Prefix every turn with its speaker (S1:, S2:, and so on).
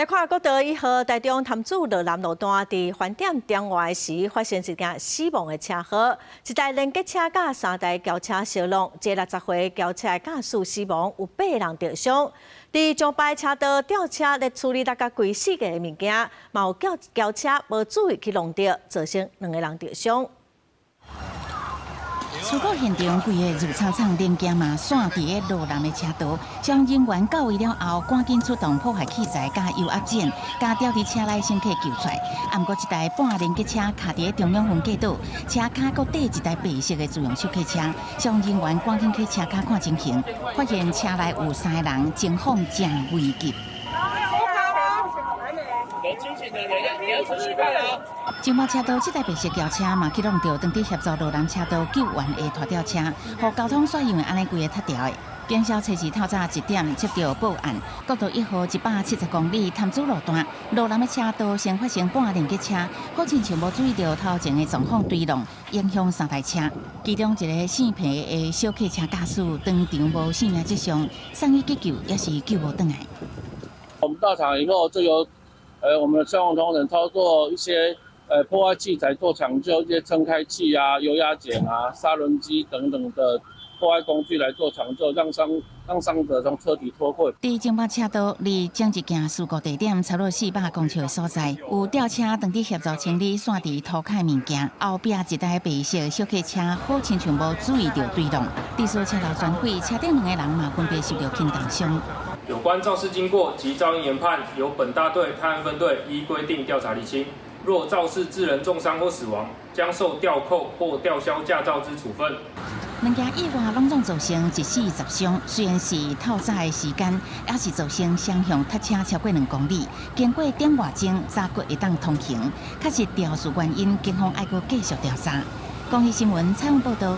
S1: 来看国道1号台中潭子路南路段，伫饭店点外时发生一件死亡的车祸，一台连结车甲3台轿车相撞，这60岁轿车驾驶死亡，有8人受伤。伫上摆车道吊车咧处理大概贵4个物件，嘛有轿车无注意去弄到，造成2个人受伤。
S2: 事故现场规个入草场零件嘛散伫个路南的车道，消防人员到位了后，赶紧出动破坏器材、加油压剪、加吊伫车内乘客救出来。不过一台半连结车卡伫中央分隔岛，车卡搁缀一台白色的自用手客车。消防人员赶紧去车卡看情形，发现车内有3个人，情况正危急。
S3: 有清醒的人，你要出示看啊！
S2: 金马车道这台白色轿车嘛，去弄到当地协助路南车道救援的拖吊车，互交通线因为安尼规个塌掉的。警消初时透早1点接到报案，国道1号170公里潭子路段路南的车道先发生半连结车，好亲像无注意到头前的状况追弄，影响3台车。其中一个姓皮的小客车驾驶当场无性命迹象，送医急救也是救无回来。
S3: 我们到场以后就由我们的消防同仁操作一些破坏器材做抢救，一些撑开器啊、油压剪啊、砂轮机等等的破坏工具来做抢救，让伤者从车底脱困。
S2: 伫金马车道离正一件事故地点差不多400公尺的所在，有吊车当地协助清理散伫涂骹物件，后壁一台白色小客车好亲像无注意到对撞，地所车头全毁，车顶2个人嘛分别受到轻重伤。
S4: 有关肇事经过及噪音研判，由本大队探案分队依规定调查厘清。若肇事致人重伤或死亡，将受吊扣或吊销驾照之处分。
S2: 2件意外拢总造成1死10伤，虽然是透早的时间，也是造成双向塞车超过2公里。经过点外钟，早骨会当通行，确实肇事原因，警方爱搁继续调查。公益新闻采访报道。